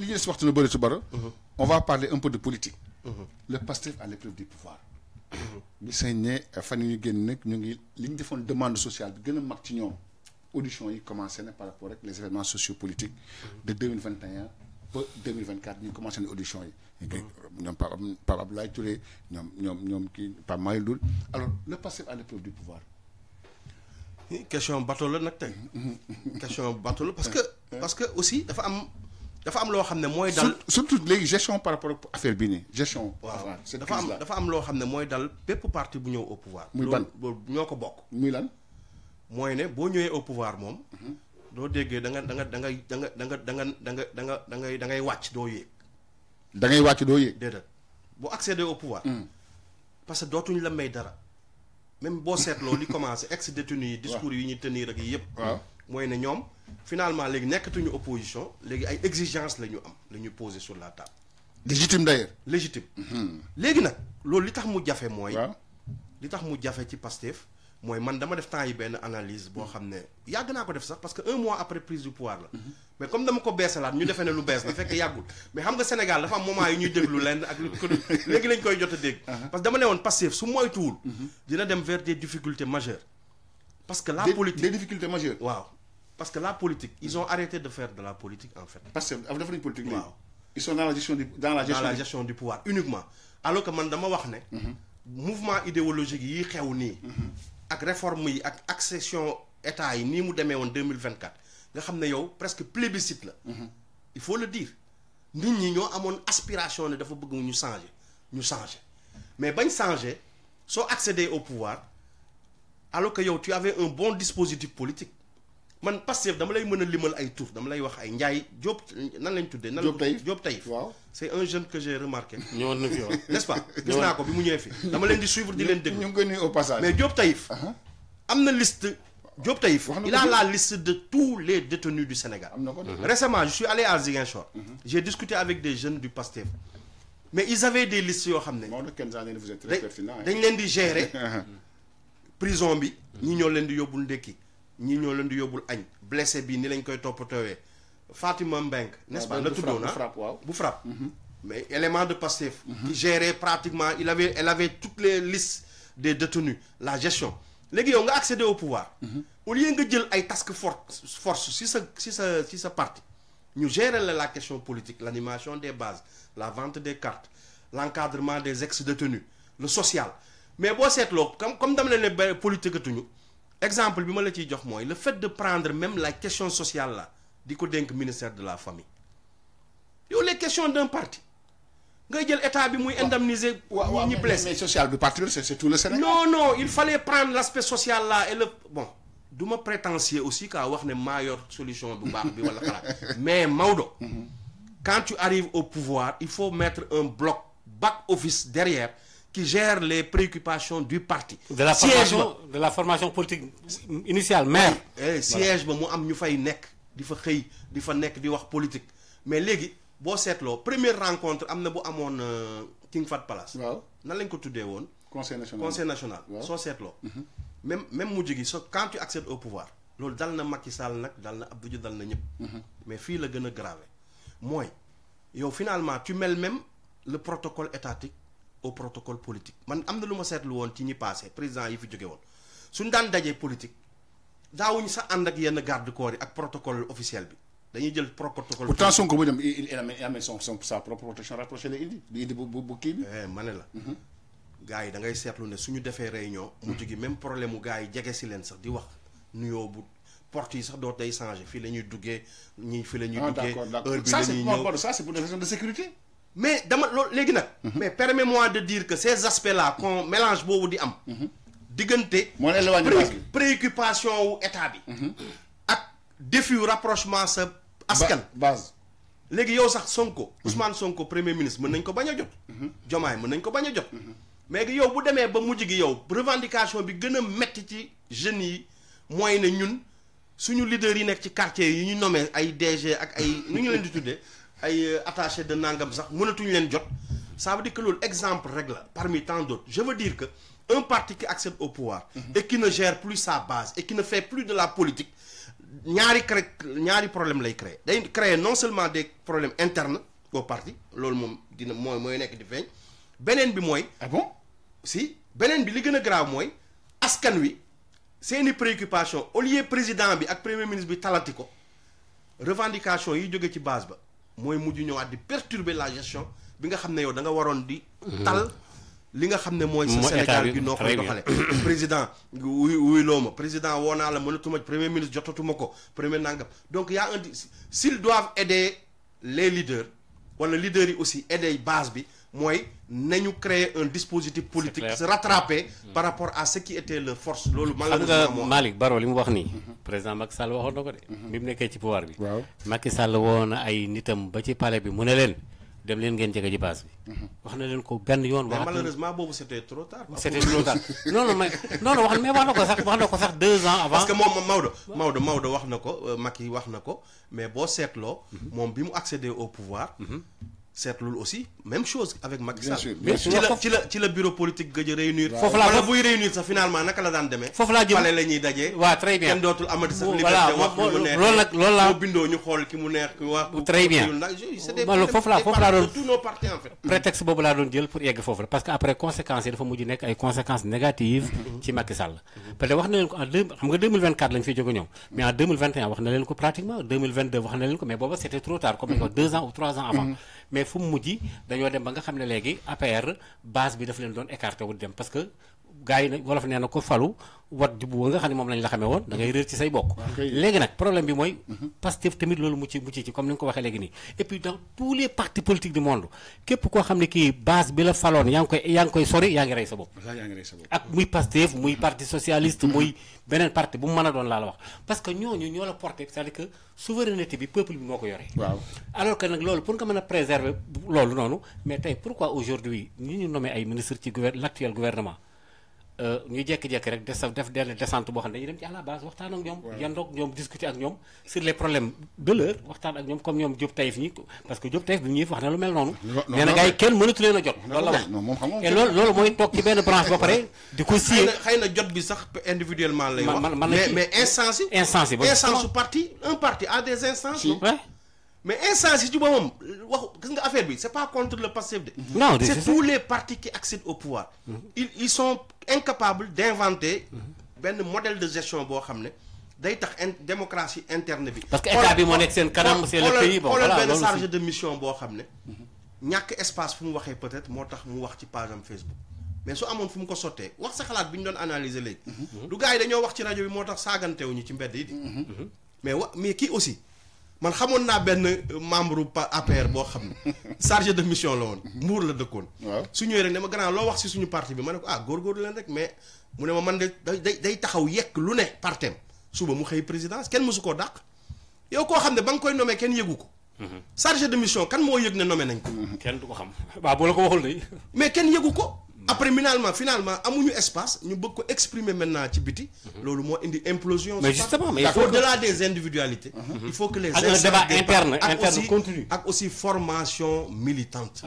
li ñu des waxtu na bëri ci baro on va parler un peu de politique. Le Pastef à l'épreuve du pouvoir. gis nañ ne fan yu ñu génn nag ñu ngi li ñu defoon demande sociale bi gën a mag ci ñoom audition yi commencé na par rapport ak les événements sociopolitiques de 2021 ba 2024 ñu commencé na audition yi. ñoom Pape Abdoulaye Touré ñoom kii Pape Mayel Doul alors le Pastef à l'épreuve du pouvoir. question bateau la nag tey. question bateau la parce que aussi dafa am loo xam ne mooy dal. surtout léegi gestion par rapport ak affaire bii nii gestion. waaw dafa am loo xam ne mooy dal bépp parti bu ñëw au pouvoir. muy ban loolu ñoo ko bokk. muy lan. mooy ne boo ñëwee au pouvoir moom. doo déggee da ngay wàcc doo yéeg. da ngay wàcc doo yéeg. déedéet boo accéder au pouvoir. parce que dootuñ la may dara. même boo seetloo li commencé ex détenu yi discours yi ñuy tenir ak yëpp. waaw mooy ne ñoom finalement léegi nekkatuñu opposition léegi ay exigences la ñu am la ñu poser sur la table. légitime d'ailleurs. légitime. léegi nag loolu li tax mu jafe mooy. waaw li tax mu jafe ci Pastef mooy man dama def temps yi benn analyse boo xam ne yàgg naa ko def sax parce que un mois après prise du pouvoir la. mais comme dama ko beesalaat ñu defee ne lu bees la fekk yàggul mais xam nga Sénégal dafa am moment yu ñuy déglu lenn ak lu ko léegi lañ koy jot a dégg. parce que dama ne woon Pastef su moytuwul. dina dem vers des difficultés majeures. parce que la politique des difficultés majeures. waaw parce que la politique ils ont arrêté de faire de la politique en fait. parce que dafa nañu politique léegi. waaw ils sont dans la gestion du pouvoir uniquement. alors que man dama wax ne. mouvement idéologique yi xew nii. ak réforme yi ak accession état yi nii mu demee woon 2024 nga xam ne yow presque plébiscite la. il faut le dire nit ñi ñoo amoon aspiration ne dafa bëgg ñu changer mais bañ changer soo accéder au pouvoir alors que yow tu avais un bon dispositif politique man Pastef dama lay mën a limal ay tur dama lay wax ay Ndiaye Diop nan lañ tuddee. Diop Taïf waaw c'est un jeune que j'ai remarqué. ñëwoon na fi waaw n'est-ce pas gis naa ko bi mu ñëwee fi dama leen di suivre di leen déglu. ñu ngi koy nuyu au passage. mais Diop Taïf. am na liste. Diop Taïf il a la liste de tous les détenus du Sénégal. am na ko récemment je suis allé à Ziguinchor. j'ai discuté avec des jeunes du Pastef. mais ils avaient des listes yoo xam ne. Maodo Kenza vous êtes très pertinent. dañ leen di gérer. prison bi. ñi ñoo leen di yóbbul ndekki. ñii ñoo leen di yóbbul añ. blessé bi ni lañ koy toppatoowee. Fatima Mbengue n'est-ce pas la tuddoon bu frappe mais élément de Pastef qui gérait pratiquement elle avait toutes les listes des détenus la gestion léegi yow nga accéder au pouvoir au lieu nga jël ay task force si sa parti ñu gérer la question politique l'animation des bases la vente des cartes l'encadrement des ex-détenus le social mais boo seetloo comme dama leen ne politique atuñu exemple bi ma la ciy jox mooy le fait de prendre même la question sociale là di ko dénk ministère de la famille yow les questions d'un parti ngay jël état bi muy indemniser ñi blessé mais social du parti c'est tout le Sénégal. non il fallait prendre l'aspect social là et du ma prétentieux aussi kaa wax ne maa yor solution bu baax bi wala xalaat mais Maodo quand tu arrives au pouvoir il faut mettre un bloc back office derrière qui gère les préoccupations du parti. de la formation politique initiale maire. siège ba mu am ñu fay nekk di fa xëy di fa nekk di wax politique mais léegi boo seetloo première rencontre am na bu amoon King Fahd Palace. waaw nan lañ ko tuddee woon. conseil national waaw soo seetloo. même mujj gi quand tu accèdes au pouvoir. loolu dal na Macky Sall nag dal na Abdou Diouf dal na ñëpp. mais fii la gën a grave mooy yow finalement tu mêles même le protocole étatique au protocole politique man am na lu ma seetlu woon ci ñi passé président yi fi jóge woon suñ daan dajee politique daawuñu sax ànd ak yenn garde corps yi ak protocole officiel bi dañuy jël protocole. pourtant Sonko bu dem il amee sa propre protection rapprochée la indi bu kii bi. ma ne la. gars yi da ngay seetlu ne suñu defee réunion. mujj gi même problème mu gars yi jege si leen sax di wax nuyoo bu porte yi sax doot day changer fii la ñuy duggee ñii fii la ñuy duggee. heure bi la ñuy ñëw ça c'est pour des raisons de sécurité. mais dama loolu léegi nag. mais permets-moi de dire que ces aspects là qu'on mélange boobu di am. diggante. préoccupation wu état bi. ak défi rapprochement sa askan. base. léegi yow sax Sonko. Ousmane Sonko premier ministre mën nañ ko bañ a jot. Diomaye mën nañ ko bañ a jot. mais yow bu demee ba mujj gi yow revendication bi gën a metti ci jeunes yi mooy ne ñun suñu leaders yi nekk ci quartier yi ñu nommé ay DG ak ay nu ñu leen di tuddee. ay attaché de nangam sax mënatuñu leen jot ça veut dire que loolu exemple rek la parmi tant d'autres je veux dire que un parti qui accède au pouvoir et qui ne gère plus sa base et qui ne fait plus de la politique ñaari problème lay créer day créer non seulement des problèmes internes au parti loolu moom dina mooy nekk di feeñ beneen bi mooy. ah bon si beneen bi li gën a grave mooy askan wi seeni préoccupation au lieu président bi ak premier ministre bi talati ko revendication yi jóge ci base ba mooy mujj ñëwaat di perturber la gestion bi nga xam ne yow da nga waroon di tal li nga xam ne mooy sa Sénégal gi noo koy doxale président wuy loo ma président woo naa la mënatuma premier ministre jotatuma ko premier nangam donc y a un s'ils doivent aider les leaders wala leaders yi aussi aider base bi mooy nañu créer un dispositif politique se rattraper par rapport à ce qui était leur force loolu malheureusement xam nga Malick Baro li mu wax nii président Macky Sall waxoon na ko de bi mu nekkee ci pouvoir bi Macky Sall woo na ay nitam ba ci palais bi mu ne leen dem leen ngeen jege ji base bi wax na leen ko benn yoon mais malheureusement boobu c'était trop tard non wax na ko sax 2 ans avant parce que moom Maodo wax na ko Macky wax na ko mais boo seetloo moom bi mu accéder au pouvoir seetlul aussi même chose avec Macky Sall. ci la bureau politique gëj a réunir. foofu laa wala buy réunir sax finalement naka la daan demee. foofu laa jëm pale la ñuy dajee. waaw très bien kenn dootul amati sax liberté wax lu mu neex. loolu nag loolu laa boo bindoo ñu xool ki mu neex ki wax. très bien foofu laa doon tous nos partis en fait. prétexte boobu laa doon jël pour yegg foofu la parce que après conséquences yi dafa mujj nekk ay conséquences négatives ci Macky Sall. peut-être wax na leen ko xam nga 2024 lañ fiy jóge ñoom mais en 2021 wax na leen ko pratiquement 2022 wax na leen ko mais booba c'était trop tard comme ni ko 2 ans ou 3 ans avant mais fu mu mujj dañoo dem ba nga xam ne léegi APR base bi dafa leen doon écarté wu dem parce que gars yi nag wolof nee na ko falu wat jubbu nga xam ne moom lañ la xamee woon da ngay réer ci say bokk léegi nag problème bi mooy Pastef tamit loolu mucc ci comme ni nga ko waxee léegi nii et puis dans tous les partis politiques du monde képp koo xam ne kii base bi la faloon yaa ngi koy sori yaa ngi rey sa bopp ak muy Pastef muy parti socialiste muy beneen parti bu mu mën a doon laa la wax parce que ñooñu ñoo la porté c'est-à-dire que souveraineté bi peuple bi moo ko yore alors que nag loolu pour nga mën a préserver loolu noonu mais tey pourquoi aujourd'hui ñi ñu nommé ay ministres ci l'actuel gouvernement ñu jékki-jékki rek def benn descente boo xam ne dañuy dem ci à la base waxtaan ak ñoom yandoog ñoom discuter ak ñoom sur les problèmes de l'heure waxtaan ak ñoom comme ñoom Diop Taïf ñi parce que Diop Taïf bi ñuy wax na lu mel noonu nee na gars yi kenn mënatu leen a jot loolu la wax et loolu mooy toog ci benn branche ba pare di ko siyee xëy na jot bi sax individuellement lay wax mais instance su parti un parti a des instances mais instance yi ci boppam wax gis nga affaire bi c'est pas contre le Pastef de non c'est tous les partis qui accèdent au pouvoir ils sont incapables d'inventer benn modèle de gestion boo xam ne day tax démocratie interne bi parce que état bi moo nekk seen kanam c'est le pays bon voilà benn chargé de mission boo xam ne ñàkk espace fu mu waxee peut-être moo tax mu wax ci page am Facebook mais su amoon fu mu ko sottee wax sa xalaat bi ñu doon analyser léegi du gars yi dañoo wax ci rajo bi moo tax saagantewuñu ci mbedd yi di mais kii aussi man xamoon naa benn membre APR boo xam ne chargé de mission la woon Mbuur la dëkkoon su ñëwee rek ne ma grand loo wax si suñu parti bi ma ne ko góorgóorlu leen rek mais mu ne ma man de day taxaw yekk lu ne partem suba mu xëy présidence kenn mësu koo dàq yow koo xam ne ba nga koy nommé kenn yëgu ko chargé de mission kan moo yëg ne nommé nañ ko kenn du ko xam waaw boo la ko waxul de mais kenn yëgu ko après finalement amuñu espace ñu bëgg ko exprimer maintenant ci biti loolu moo indi implosion mais justement mais au-delà des individualités il faut que les débat interne continue ak aussi formation militante